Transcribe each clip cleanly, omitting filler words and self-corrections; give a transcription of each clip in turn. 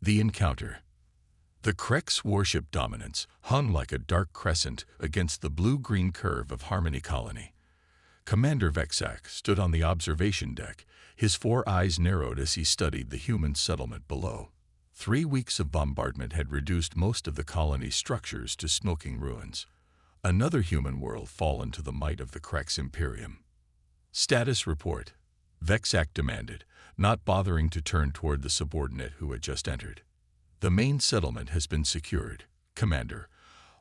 The encounter. The Krek's warship dominance hung like a dark crescent against the blue-green curve of Harmony Colony. Commander Vexak stood on the observation deck, his 4 eyes narrowed as he studied the human settlement below. 3 weeks of bombardment had reduced most of the colony's structures to smoking ruins. Another human world fallen to the might of the Krek's Imperium. Status report, Vexak demanded, not bothering to turn toward the subordinate who had just entered. The main settlement has been secured, Commander.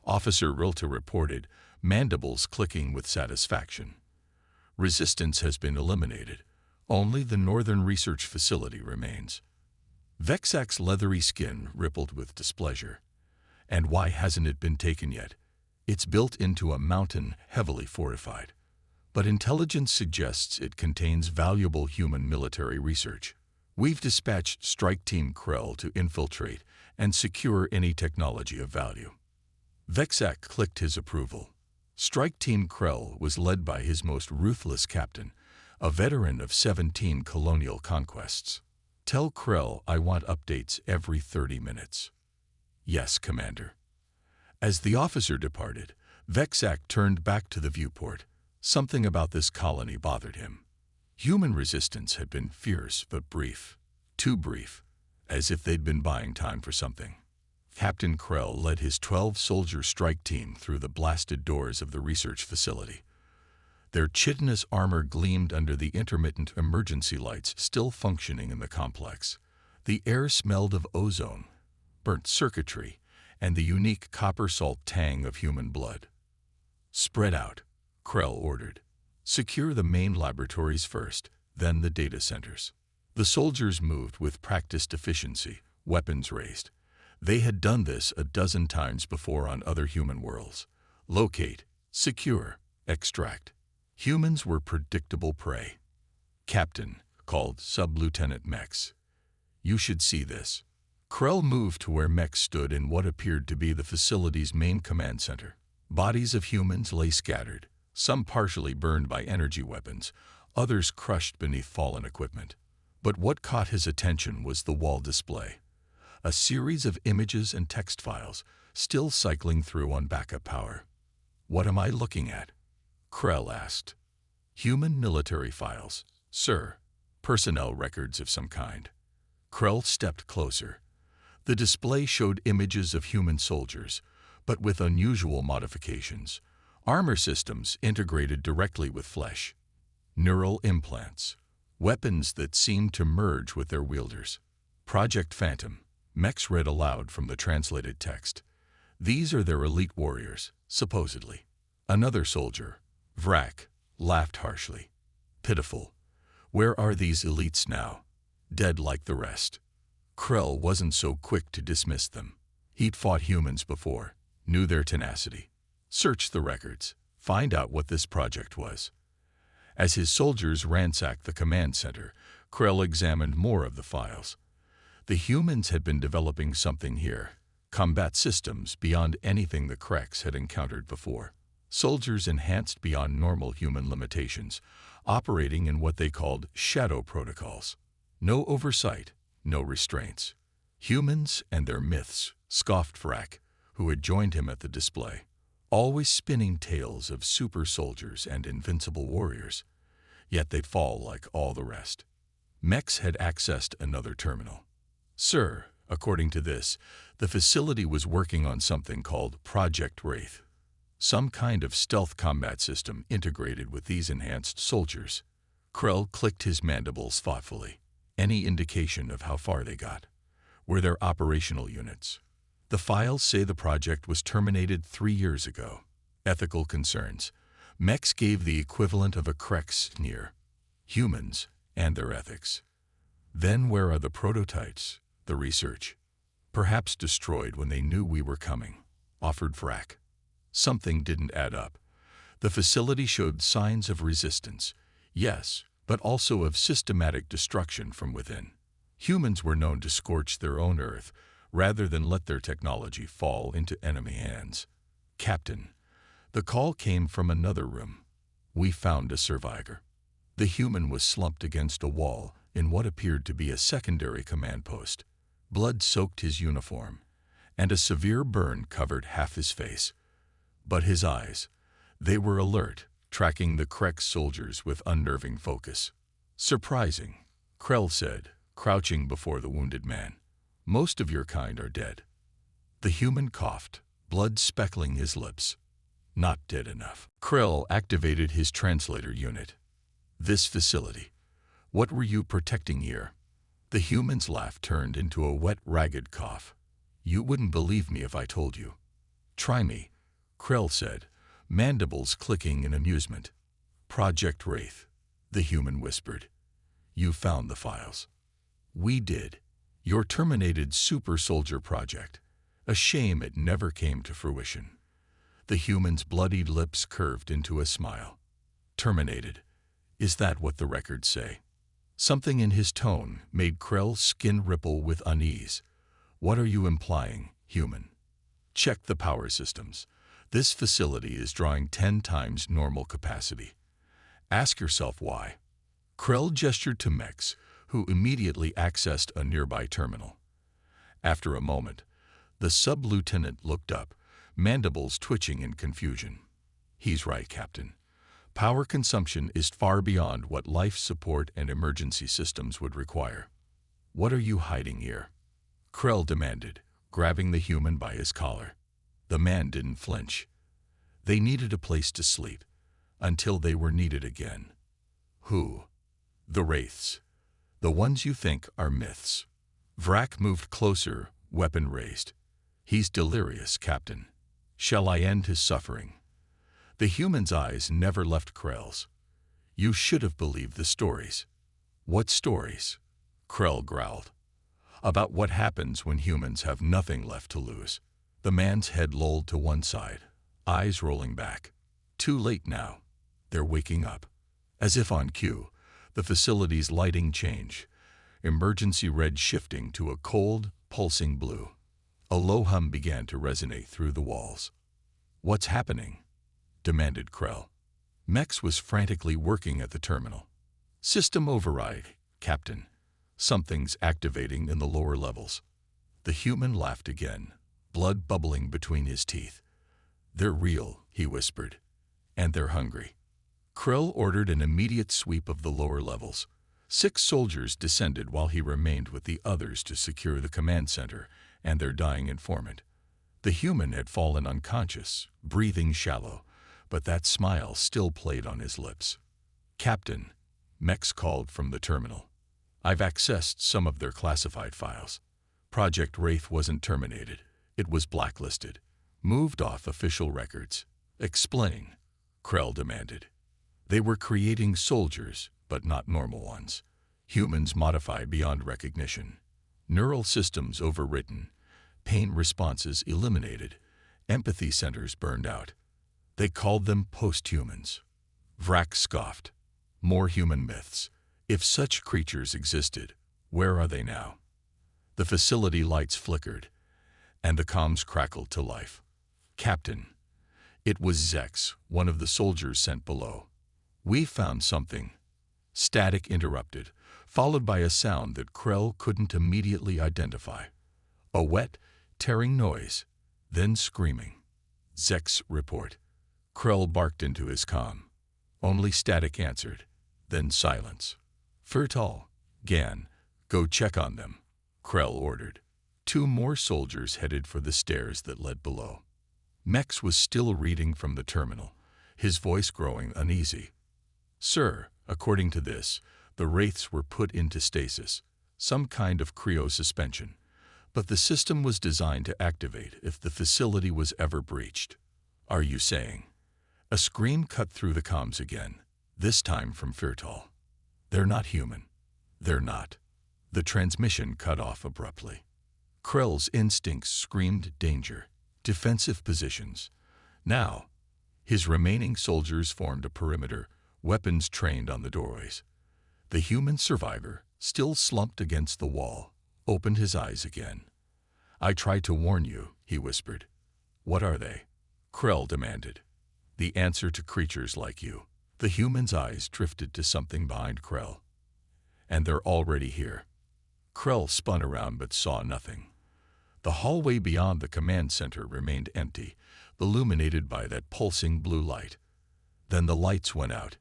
Officer Rilta reported, mandibles clicking with satisfaction. Resistance has been eliminated. Only the Northern Research Facility remains. Vexak's leathery skin rippled with displeasure. And why hasn't it been taken yet? It's built into a mountain, heavily fortified. But intelligence suggests it contains valuable human military research. We've dispatched Strike Team Krell to infiltrate and secure any technology of value. Vexak clicked his approval. Strike Team Krell was led by his most ruthless captain, a veteran of 17 colonial conquests. Tell Krell I want updates every 30 minutes. Yes, Commander. As the officer departed, Vexak turned back to the viewport. Something about this colony bothered him. Human resistance had been fierce but brief. Too brief, as if they'd been buying time for something. Captain Krell led his 12-soldier strike team through the blasted doors of the research facility. Their chitinous armor gleamed under the intermittent emergency lights still functioning in the complex. The air smelled of ozone, burnt circuitry, and the unique copper salt tang of human blood. Spread out, Krell ordered. Secure the main laboratories first, then the data centers. The soldiers moved with practiced efficiency, weapons raised. They had done this a dozen times before on other human worlds. Locate, secure, extract. Humans were predictable prey. Captain, called Sub-Lieutenant Mex. You should see this. Krell moved to where Mex stood in what appeared to be the facility's main command center. Bodies of humans lay scattered, some partially burned by energy weapons, others crushed beneath fallen equipment. But what caught his attention was the wall display. A series of images and text files, still cycling through on backup power. What am I looking at? Krell asked. Human military files, sir. Personnel records of some kind. Krell stepped closer. The display showed images of human soldiers, but with unusual modifications. Armor systems integrated directly with flesh. Neural implants. Weapons that seemed to merge with their wielders. Project Phantom. Mex read aloud from the translated text. These are their elite warriors, supposedly. Another soldier, Vrak, laughed harshly. Pitiful. Where are these elites now? Dead like the rest. Krell wasn't so quick to dismiss them. He'd fought humans before, knew their tenacity. Search the records, find out what this project was. As his soldiers ransacked the command center, Krell examined more of the files. The humans had been developing something here, combat systems beyond anything the Kreks had encountered before. Soldiers enhanced beyond normal human limitations, operating in what they called shadow protocols. No oversight, no restraints. Humans and their myths, scoffed Vrak, who had joined him at the display. Always spinning tales of super soldiers and invincible warriors. Yet they'd fall like all the rest. Mex had accessed another terminal. Sir, according to this, the facility was working on something called Project Wraith. Some kind of stealth combat system integrated with these enhanced soldiers. Krell clicked his mandibles thoughtfully. Any indication of how far they got? Were there operational units? The files say the project was terminated 3 years ago. Ethical concerns. Mex gave the equivalent of a Krek sneer. Humans and their ethics. Then where are the prototypes, the research? Perhaps destroyed when they knew we were coming, offered Vrak. Something didn't add up. The facility showed signs of resistance, yes, but also of systematic destruction from within. Humans were known to scorch their own Earth rather than let their technology fall into enemy hands. Captain, the call came from another room. We found a survivor. The human was slumped against a wall in what appeared to be a secondary command post. Blood soaked his uniform, and a severe burn covered half his face. But his eyes, they were alert, tracking the Krek's soldiers with unnerving focus. "Surprising," Krell said, crouching before the wounded man. "Most of your kind are dead." The human coughed, blood speckling his lips. "Not dead enough." Krell activated his translator unit. "This facility. What were you protecting here?" The human's laugh turned into a wet, ragged cough. "You wouldn't believe me if I told you." "Try me," Krell said, mandibles clicking in amusement. "Project Wraith," the human whispered. "You found the files." "We did. Your terminated super soldier project. A shame it never came to fruition." The human's bloodied lips curved into a smile. "Terminated. Is that what the records say?" Something in his tone made Krell's skin ripple with unease. "What are you implying, human?" "Check the power systems. This facility is drawing 10 times normal capacity. Ask yourself why." Krell gestured to Mex, who immediately accessed a nearby terminal. After a moment, the sub-lieutenant looked up, mandibles twitching in confusion. "He's right, Captain. Power consumption is far beyond what life support and emergency systems would require." "What are you hiding here?" Krell demanded, grabbing the human by his collar. The man didn't flinch. "They needed a place to sleep, until they were needed again." "Who?" "The Wraiths. The ones you think are myths." Vrak moved closer, weapon raised. "He's delirious, Captain. Shall I end his suffering?" The human's eyes never left Krell's. "You should have believed the stories." "What stories?" Krell growled. "About what happens when humans have nothing left to lose." The man's head lolled to one side, eyes rolling back. "Too late now. They're waking up." As if on cue, the facility's lighting changed, emergency red shifting to a cold, pulsing blue. A low hum began to resonate through the walls. "What's happening?" demanded Krell. Mex was frantically working at the terminal. "System override, Captain. Something's activating in the lower levels." The human laughed again, blood bubbling between his teeth. "They're real," he whispered, "and they're hungry." Krell ordered an immediate sweep of the lower levels. 6 soldiers descended while he remained with the others to secure the command center and their dying informant. The human had fallen unconscious, breathing shallow, but that smile still played on his lips. "Captain," Mex called from the terminal. "I've accessed some of their classified files. Project Wraith wasn't terminated. It was blacklisted, moved off official records." "Explain," Krell demanded. "They were creating soldiers, but not normal ones. Humans modified beyond recognition. Neural systems overwritten, pain responses eliminated, empathy centers burned out. They called them post-humans." Vrak scoffed. "More human myths. If such creatures existed, where are they now?" The facility lights flickered, and the comms crackled to life. "Captain, it was Zex, one of the soldiers sent below. We found something." Static interrupted, followed by a sound that Krell couldn't immediately identify. A wet, tearing noise, then screaming. "Zek's report." Krell barked into his comm. Only static answered, then silence. "Fertal, Gan, go check on them," Krell ordered. 2 more soldiers headed for the stairs that led below. Mex was still reading from the terminal, his voice growing uneasy. "Sir, according to this, the Wraiths were put into stasis, some kind of cryosuspension, but the system was designed to activate if the facility was ever breached." "Are you saying?" A scream cut through the comms again, this time from Fertal. "They're not human. They're not." The transmission cut off abruptly. Krell's instincts screamed danger, defensive positions. Now, his remaining soldiers formed a perimeter, weapons trained on the doorways. The human survivor, still slumped against the wall, opened his eyes again. "I tried to warn you," he whispered. "What are they?" Krell demanded. "The answer to creatures like you." The human's eyes drifted to something behind Krell. "And they're already here." Krell spun around but saw nothing. The hallway beyond the command center remained empty, illuminated by that pulsing blue light. Then the lights went out.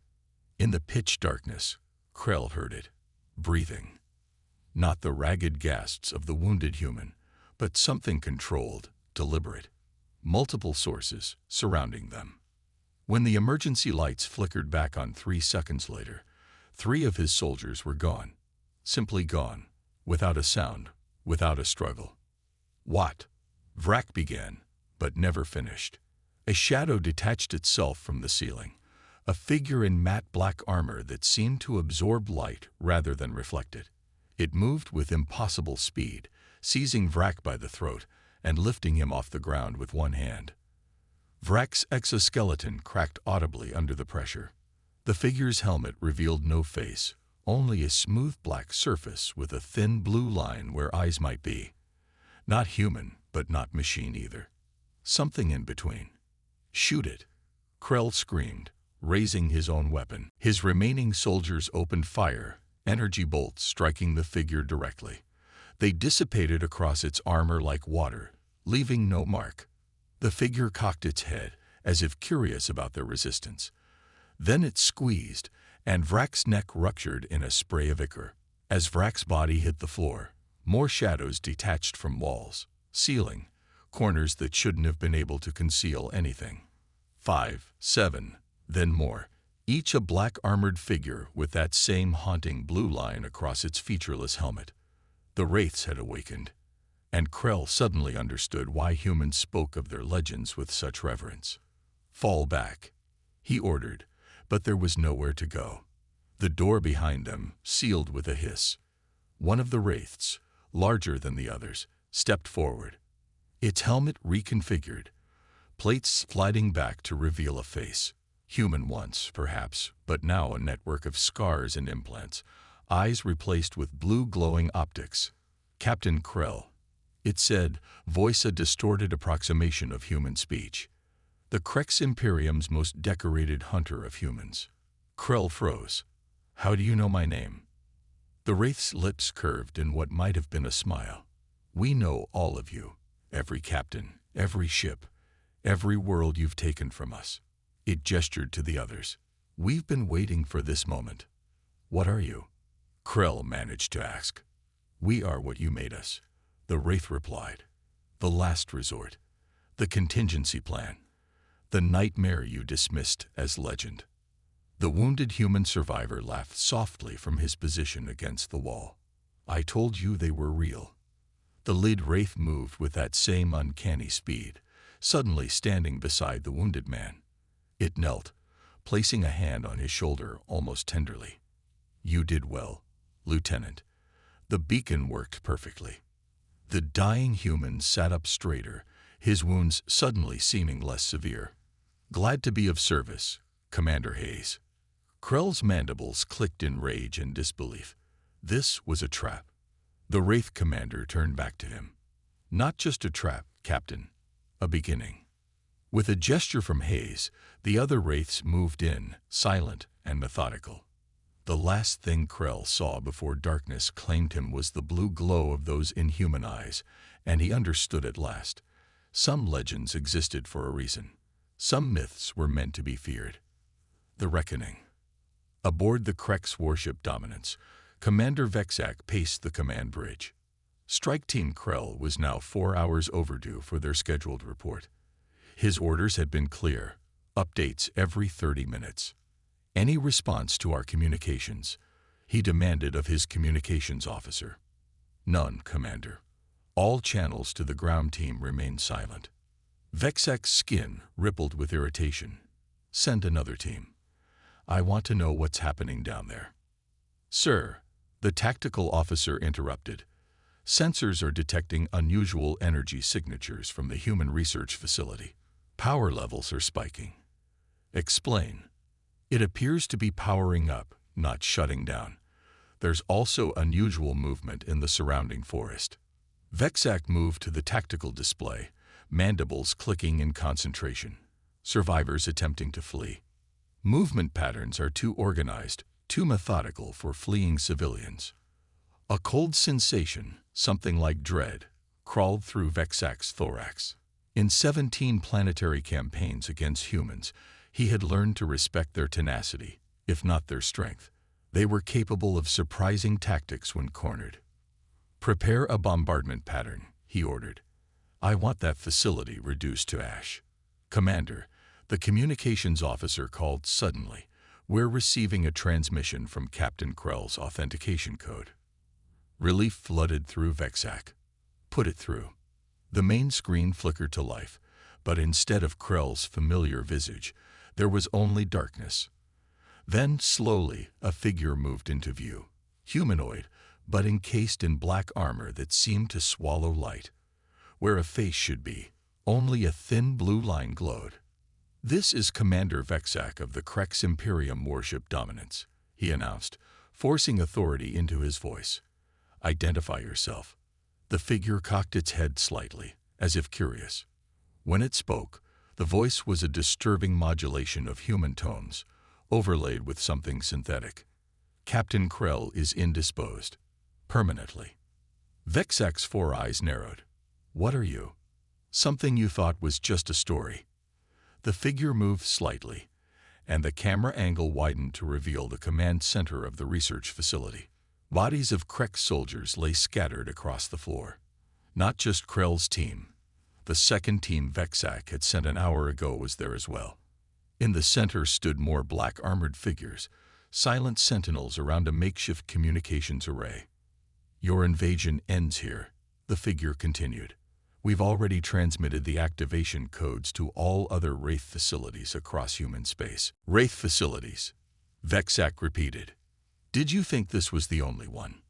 In the pitch darkness, Krell heard it, breathing. Not the ragged gasps of the wounded human, but something controlled, deliberate. Multiple sources surrounding them. When the emergency lights flickered back on 3 seconds later, 3 of his soldiers were gone. Simply gone, without a sound, without a struggle. What? Vrak began, but never finished. A shadow detached itself from the ceiling, a figure in matte black armor that seemed to absorb light rather than reflect it. It moved with impossible speed, seizing Vrak by the throat and lifting him off the ground with one hand. Vrak's exoskeleton cracked audibly under the pressure. The figure's helmet revealed no face, only a smooth black surface with a thin blue line where eyes might be. Not human, but not machine either. Something in between. Shoot it! Krell screamed, raising his own weapon. His remaining soldiers opened fire, energy bolts striking the figure directly. They dissipated across its armor like water, leaving no mark. The figure cocked its head, as if curious about their resistance. Then it squeezed, and Vrak's neck ruptured in a spray of ichor. As Vrak's body hit the floor, more shadows detached from walls, ceiling, corners that shouldn't have been able to conceal anything. 5, 7, then more, each a black armored figure with that same haunting blue line across its featureless helmet. The wraiths had awakened, and Krell suddenly understood why humans spoke of their legends with such reverence. Fall back, he ordered, but there was nowhere to go. The door behind them sealed with a hiss. One of the wraiths, larger than the others, stepped forward. Its helmet reconfigured, plates sliding back to reveal a face. Human once, perhaps, but now a network of scars and implants, eyes replaced with blue glowing optics. Captain Krell, it said, voice a distorted approximation of human speech. The Krex Imperium's most decorated hunter of humans. Krell froze. How do you know my name? The wraith's lips curved in what might have been a smile. We know all of you, every captain, every ship, every world you've taken from us. It gestured to the others. We've been waiting for this moment. What are you? Krell managed to ask. We are what you made us, the wraith replied. The last resort, the contingency plan, the nightmare you dismissed as legend. The wounded human survivor laughed softly from his position against the wall. I told you they were real. The lead wraith moved with that same uncanny speed, suddenly standing beside the wounded man. It knelt, placing a hand on his shoulder almost tenderly. You did well, Lieutenant. The beacon worked perfectly. The dying human sat up straighter, his wounds suddenly seeming less severe. Glad to be of service, Commander Hayes. Krell's mandibles clicked in rage and disbelief. This was a trap. The Wraith commander turned back to him. Not just a trap, Captain. A beginning. With a gesture from Hayes, the other Wraiths moved in, silent and methodical. The last thing Krell saw before darkness claimed him was the blue glow of those inhuman eyes, and he understood at last. Some legends existed for a reason. Some myths were meant to be feared. The Reckoning. Aboard the Krex warship Dominance, Commander Vexak paced the command bridge. Strike Team Krell was now 4 hours overdue for their scheduled report. His orders had been clear, updates every 30 minutes. Any response to our communications, he demanded of his communications officer. None, Commander. All channels to the ground team remained silent. Vexak's skin rippled with irritation. Send another team. I want to know what's happening down there. Sir, the tactical officer interrupted. Sensors are detecting unusual energy signatures from the human research facility. Power levels are spiking. Explain. It appears to be powering up, not shutting down. There's also unusual movement in the surrounding forest. Vexak moved to the tactical display, mandibles clicking in concentration. Survivors attempting to flee. Movement patterns are too organized, too methodical for fleeing civilians. A cold sensation, something like dread, crawled through Vexac's thorax. In 17 planetary campaigns against humans, he had learned to respect their tenacity, if not their strength. They were capable of surprising tactics when cornered. "Prepare a bombardment pattern," he ordered. "I want that facility reduced to ash." "Commander," the communications officer called suddenly, "we're receiving a transmission from Captain Krell's authentication code." Relief flooded through Vexac. "Put it through." The main screen flickered to life, but instead of Krell's familiar visage, there was only darkness. Then, slowly, a figure moved into view. Humanoid, but encased in black armor that seemed to swallow light. Where a face should be, only a thin blue line glowed. "This is Commander Vexac of the Krex Imperium Warship Dominance," he announced, forcing authority into his voice. "Identify yourself." The figure cocked its head slightly, as if curious. When it spoke, the voice was a disturbing modulation of human tones, overlaid with something synthetic. "Captain Krell is indisposed. Permanently." Vexac's 4 eyes narrowed. "What are you?" "Something you thought was just a story." The figure moved slightly, and the camera angle widened to reveal the command center of the research facility. Bodies of Krex soldiers lay scattered across the floor. Not just Krell's team. The second team Vexac had sent an hour ago was there as well. In the center stood more black-armored figures, silent sentinels around a makeshift communications array. "Your invasion ends here," the figure continued. "We've already transmitted the activation codes to all other Wraith facilities across human space." "Wraith facilities," Vexac repeated. "Did you think this was the only one?"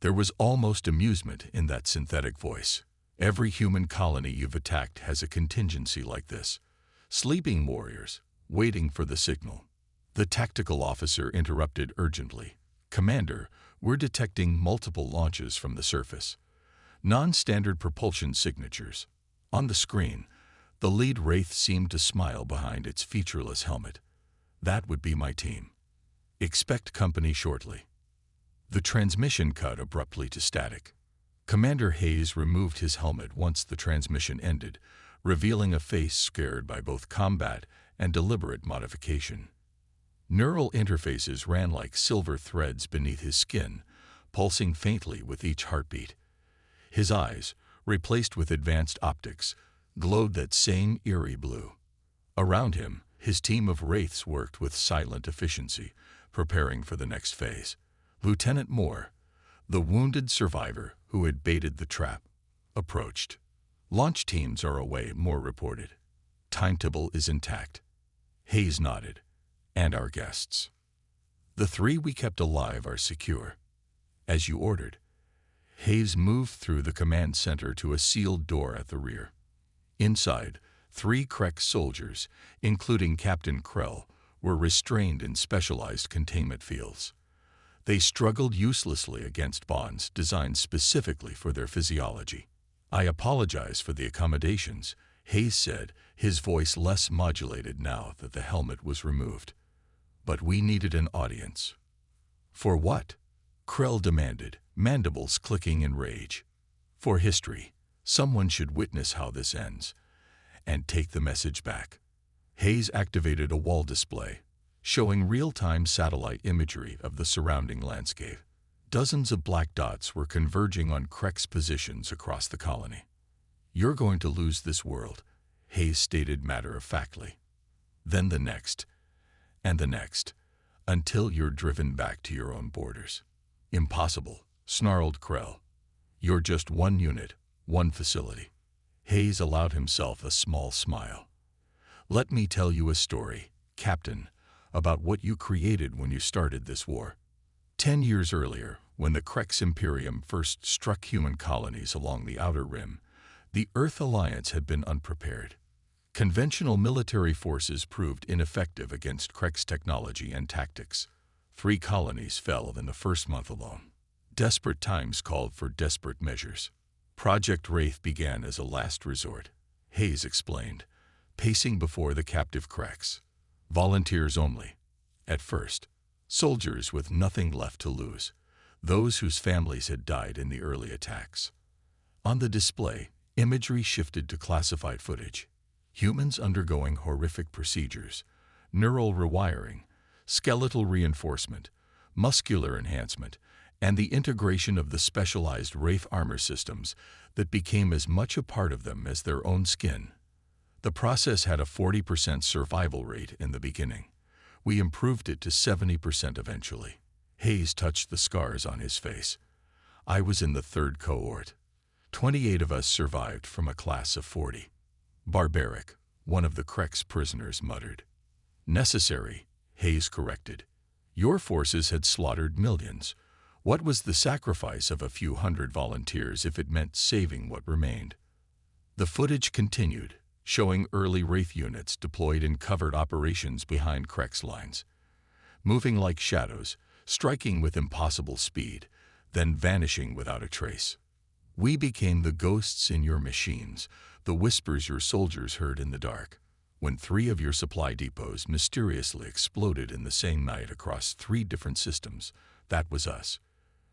There was almost amusement in that synthetic voice. "Every human colony you've attacked has a contingency like this. Sleeping warriors, waiting for the signal." The tactical officer interrupted urgently. "Commander, we're detecting multiple launches from the surface. Non-standard propulsion signatures." On the screen, the lead Wraith seemed to smile behind its featureless helmet. "That would be my team. Expect company shortly." The transmission cut abruptly to static. Commander Hayes removed his helmet once the transmission ended, revealing a face scared by both combat and deliberate modification. Neural interfaces ran like silver threads beneath his skin, pulsing faintly with each heartbeat. His eyes, replaced with advanced optics, glowed that same eerie blue. Around him, his team of Wraiths worked with silent efficiency, preparing for the next phase. Lieutenant Moore, the wounded survivor who had baited the trap, approached. "Launch teams are away," Moore reported. "Timetable is intact." Hayes nodded. "And our guests?" "The 3 we kept alive are secure." "As you ordered." Hayes moved through the command center to a sealed door at the rear. Inside, 3 Krex soldiers, including Captain Krell, were restrained in specialized containment fields. They struggled uselessly against bonds designed specifically for their physiology. "I apologize for the accommodations," Hayes said, his voice less modulated now that the helmet was removed. "But we needed an audience." "For what?" Krell demanded, mandibles clicking in rage. "For history. Someone should witness how this ends, and take the message back." Hayes activated a wall display, showing real-time satellite imagery of the surrounding landscape. Dozens of black dots were converging on Krex positions across the colony. "You're going to lose this world," Hayes stated matter-of-factly. "Then the next, and the next, until you're driven back to your own borders." "Impossible," snarled Krell. "You're just one unit, one facility." Hayes allowed himself a small smile. "Let me tell you a story, Captain, about what you created when you started this war. 10 years earlier, when the Krex Imperium first struck human colonies along the Outer Rim, the Earth Alliance had been unprepared. Conventional military forces proved ineffective against Krex technology and tactics. 3 colonies fell in the first month alone. Desperate times called for desperate measures. Project Wraith began as a last resort," Hayes explained, pacing before the captive Krex. "Volunteers only. At first, soldiers with nothing left to lose. those whose families had died in the early attacks. On the display, imagery shifted to classified footage. Humans undergoing horrific procedures, neural rewiring, skeletal reinforcement, muscular enhancement, and the integration of the specialized Wraith armor systems that became as much a part of them as their own skin. The process had a 40% survival rate in the beginning. We improved it to 70% eventually. Hayes touched the scars on his face. I was in the third cohort. 28 of us survived from a class of 40. Barbaric, one of the Krex prisoners muttered. Necessary, Hayes corrected. Your forces had slaughtered millions. What was the sacrifice of a few hundred volunteers if it meant saving what remained? The footage continued, showing early Wraith units deployed in covert operations behind Krex lines. Moving like shadows, striking with impossible speed, then vanishing without a trace. We became the ghosts in your machines, the whispers your soldiers heard in the dark. When 3 of your supply depots mysteriously exploded in the same night across 3 different systems, that was us.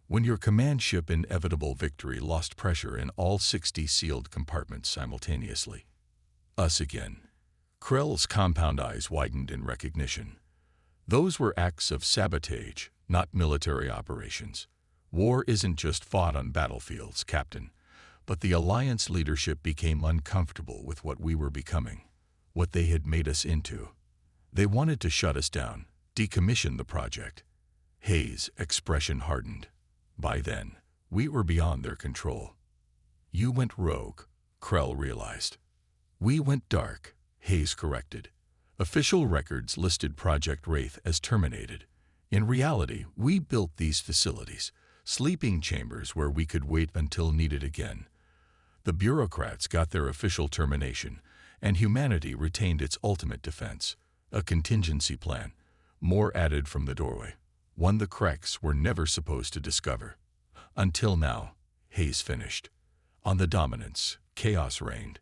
When your command ship Inevitable Victory lost pressure in all 60 sealed compartments simultaneously. Us again. Krell's compound eyes widened in recognition. Those were acts of sabotage, not military operations. War isn't just fought on battlefields, Captain, but the Alliance leadership became uncomfortable with what we were becoming, what they had made us into. They wanted to shut us down, decommission the project. Hayes' expression hardened. By then, we were beyond their control. You went rogue, Krell realized. We went dark, Hayes corrected. Official records listed Project Wraith as terminated. In reality, we built these facilities, sleeping chambers where we could wait until needed again. The bureaucrats got their official termination, and humanity retained its ultimate defense, a contingency plan, more added from the doorway, one the Krex were never supposed to discover. Until now, Hayes finished. On the Dominance, chaos reigned.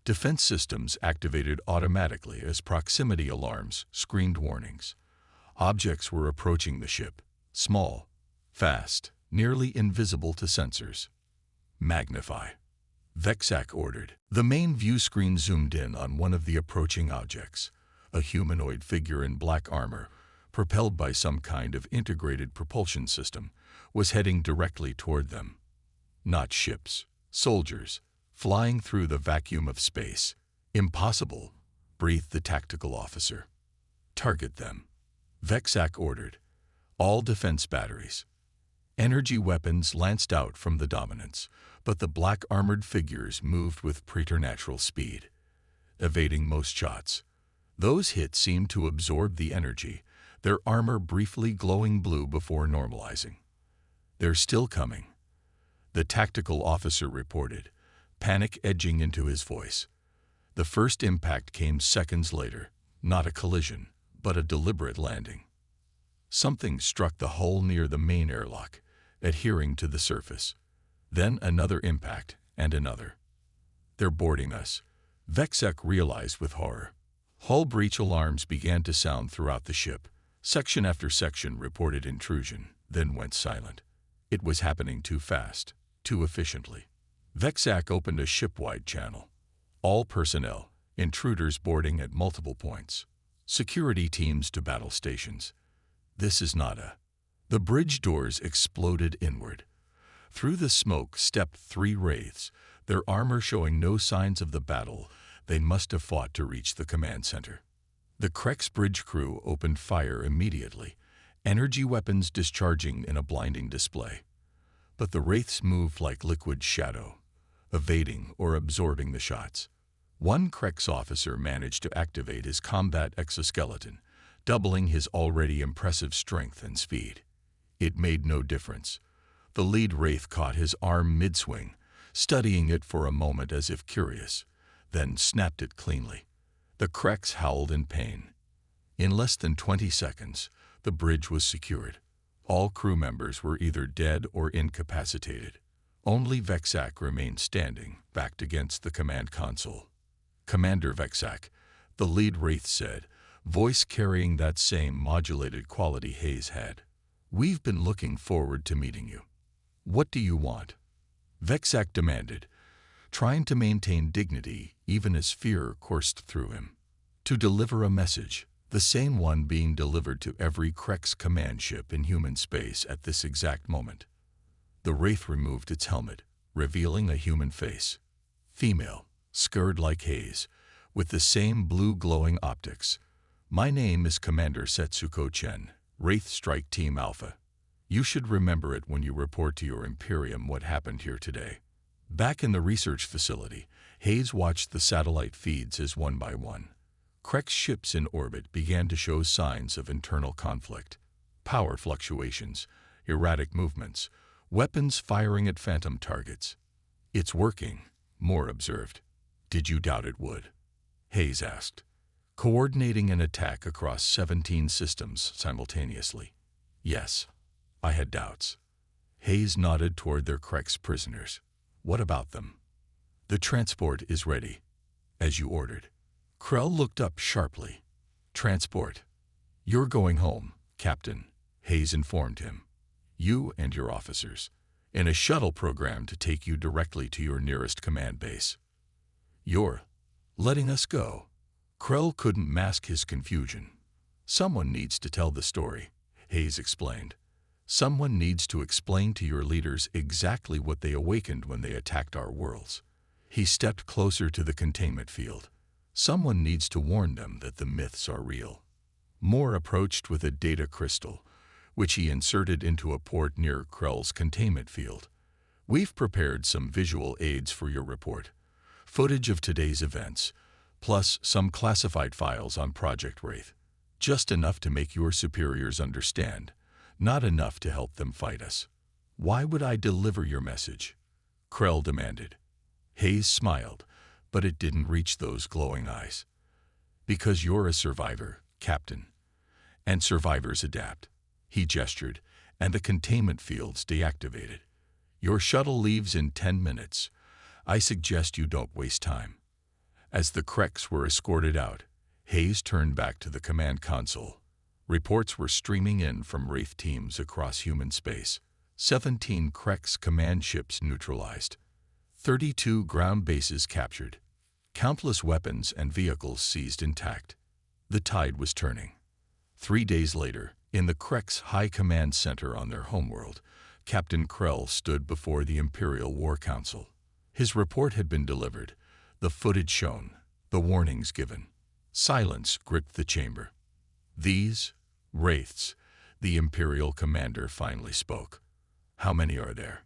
Defense systems activated automatically as proximity alarms screamed warnings. Objects were approaching the ship, small, fast, nearly invisible to sensors. Magnify, Vexak ordered. The main view screen zoomed in on one of the approaching objects, a humanoid figure in black armor, propelled by some kind of integrated propulsion system, was heading directly toward them. Not ships, soldiers, flying through the vacuum of space. Impossible, breathed the tactical officer. Target them, Vexak ordered. All defense batteries. Energy weapons lanced out from the Dominance, but the black armored figures moved with preternatural speed, evading most shots. Those hits seemed to absorb the energy, their armor briefly glowing blue before normalizing. They're still coming, the tactical officer reported, panic edging into his voice. The first impact came seconds later, not a collision, but a deliberate landing. Something struck the hull near the main airlock, adhering to the surface. Then another impact, and another. They're boarding us, Vexak realized with horror. Hull breach alarms began to sound throughout the ship. Section after section reported intrusion, then went silent. It was happening too fast, too efficiently. Vexak opened a ship-wide channel. All personnel, intruders boarding at multiple points. Security teams to battle stations. This is nada. The bridge doors exploded inward. Through the smoke stepped 3 wraiths, their armor showing no signs of the battle they must have fought to reach the command center. The Krex bridge crew opened fire immediately, energy weapons discharging in a blinding display. But the wraiths moved like liquid shadow, evading or absorbing the shots. One Krex officer managed to activate his combat exoskeleton, doubling his already impressive strength and speed. It made no difference. The lead wraith caught his arm mid-swing, studying it for a moment as if curious, then snapped it cleanly. The Krex howled in pain. In less than 20 seconds, the bridge was secured. All crew members were either dead or incapacitated. Only Vexak remained standing, backed against the command console. Commander Vexak, the lead wraith said, voice carrying that same modulated quality Hayes had. "We've been looking forward to meeting you. What do you want?" Vexak demanded, trying to maintain dignity even as fear coursed through him. "To deliver a message, the same one being delivered to every Krex command ship in human space at this exact moment." The Wraith removed its helmet, revealing a human face. Female, scurred like haze, with the same blue glowing optics. "My name is Commander Setsuko Chen, Wraith Strike Team Alpha. You should remember it when you report to your Imperium what happened here today." Back in the research facility, Hayes watched the satellite feeds as one by one Krex ships in orbit began to show signs of internal conflict. Power fluctuations, erratic movements, weapons firing at phantom targets. "It's working," Moore observed. "Did you doubt it would?" Hayes asked. "Coordinating an attack across 17 systems simultaneously." "Yes, I had doubts." Hayes nodded toward their Krex prisoners. "What about them?" "The transport is ready, as you ordered." Krell looked up sharply. "Transport? You're going home, Captain," Hayes informed him. "You and your officers, in a shuttle program to take you directly to your nearest command base." "You're letting us go?" Krell couldn't mask his confusion. "Someone needs to tell the story," Hayes explained. "Someone needs to explain to your leaders exactly what they awakened when they attacked our worlds." He stepped closer to the containment field. "Someone needs to warn them that the myths are real." Moore approached with a data crystal, which he inserted into a port near Krell's containment field. "We've prepared some visual aids for your report. Footage of today's events, plus some classified files on Project Wraith. Just enough to make your superiors understand, not enough to help them fight us." "Why would I deliver your message?" Krell demanded. Hayes smiled, but it didn't reach those glowing eyes. "Because you're a survivor, Captain. And survivors adapt." He gestured, and the containment fields deactivated. "Your shuttle leaves in 10 minutes. I suggest you don't waste time." As the Krex were escorted out, Hayes turned back to the command console. Reports were streaming in from Wraith teams across human space. 17 Krex command ships neutralized. 32 ground bases captured. Countless weapons and vehicles seized intact. The tide was turning. 3 days later, in the Krex High Command Center on their homeworld, Captain Krell stood before the Imperial War Council. His report had been delivered, the footage shown, the warnings given. Silence gripped the chamber. "These Wraiths," the Imperial commander finally spoke. "How many are there?"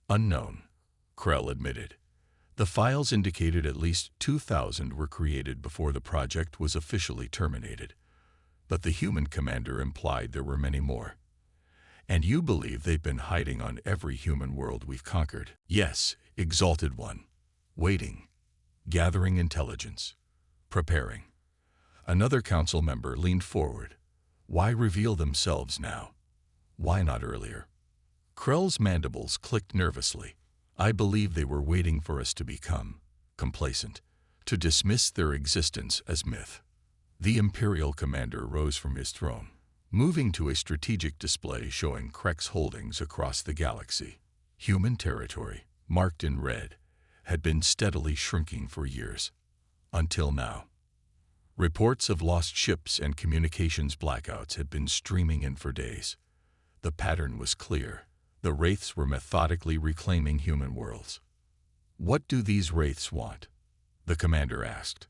"Unknown," Krell admitted. The files indicated at least 2,000 were created before the project was officially terminated. But the human commander implied there were many more. "And you believe they've been hiding on every human world we've conquered?" "Yes, Exalted One. Waiting. Gathering intelligence. Preparing." Another council member leaned forward. "Why reveal themselves now? Why not earlier?" Krell's mandibles clicked nervously. "I believe they were waiting for us to become complacent, to dismiss their existence as myth." The Imperial commander rose from his throne, moving to a strategic display showing Krex holdings across the galaxy. Human territory, marked in red, had been steadily shrinking for years. Until now. Reports of lost ships and communications blackouts had been streaming in for days. The pattern was clear. The Wraiths were methodically reclaiming human worlds. "What do these Wraiths want?" the commander asked.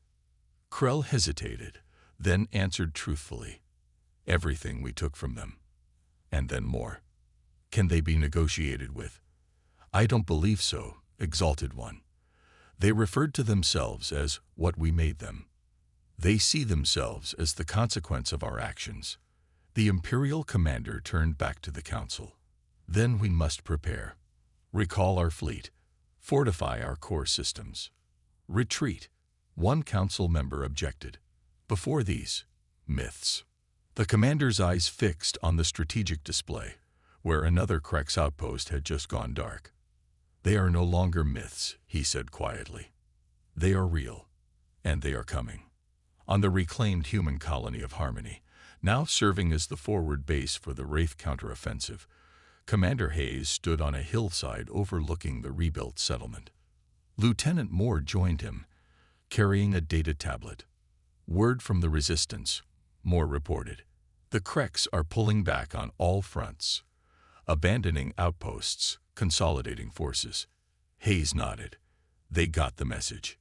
Krell hesitated, then answered truthfully. "Everything we took from them. And then more." "Can they be negotiated with?" "I don't believe so, Exalted One. They referred to themselves as what we made them. They see themselves as the consequence of our actions." The Imperial commander turned back to the council. "Then we must prepare. Recall our fleet. Fortify our core systems. Retreat." One council member objected. "Before these myths." The commander's eyes fixed on the strategic display, where another Krex outpost had just gone dark. "They are no longer myths," he said quietly. "They are real, and they are coming." On the reclaimed human colony of Harmony, Now serving as the forward base for the Wraith counteroffensive, Commander Hayes stood on a hillside overlooking the rebuilt settlement. Lieutenant Moore joined him, carrying a data tablet. "Word from the Resistance," Moore reported. "The Kreks are pulling back on all fronts, abandoning outposts, consolidating forces." Hayes nodded. "They got the message.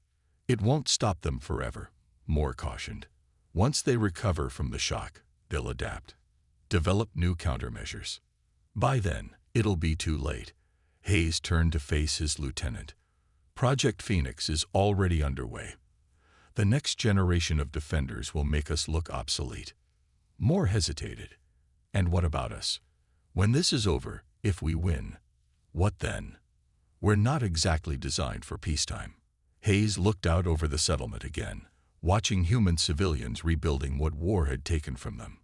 It won't stop them forever," Moore cautioned. "Once they recover from the shock, they'll adapt, develop new countermeasures. By then, it'll be too late." Hayes turned to face his lieutenant. "Project Phoenix is already underway. The next generation of defenders will make us look obsolete." Moore hesitated. "And what about us? When this is over, if we win, what then? We're not exactly designed for peacetime." Hayes looked out over the settlement again, watching human civilians rebuilding what war had taken from them.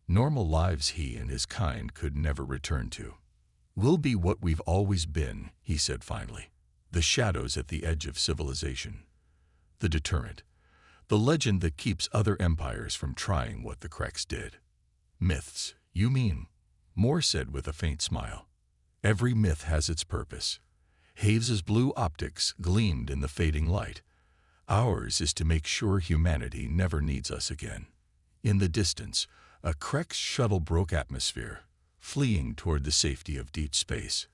Normal lives he and his kind could never return to. "We'll be what we've always been," he said finally. "The shadows at the edge of civilization. The deterrent. The legend that keeps other empires from trying what the Kreks did." "Myths, you mean?" Moore said with a faint smile. "Every myth has its purpose." Hayes's blue optics gleamed in the fading light. "Ours is to make sure humanity never needs us again." In the distance, a Kreks shuttle broke atmosphere, fleeing toward the safety of deep space.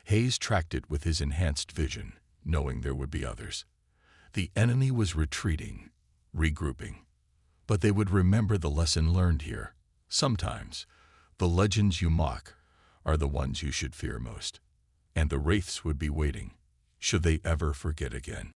Hayes tracked it with his enhanced vision, knowing there would be others. The enemy was retreating, regrouping. But they would remember the lesson learned here. Sometimes, the legends you mock are the ones you should fear most. And the Wraiths would be waiting, should they ever forget again.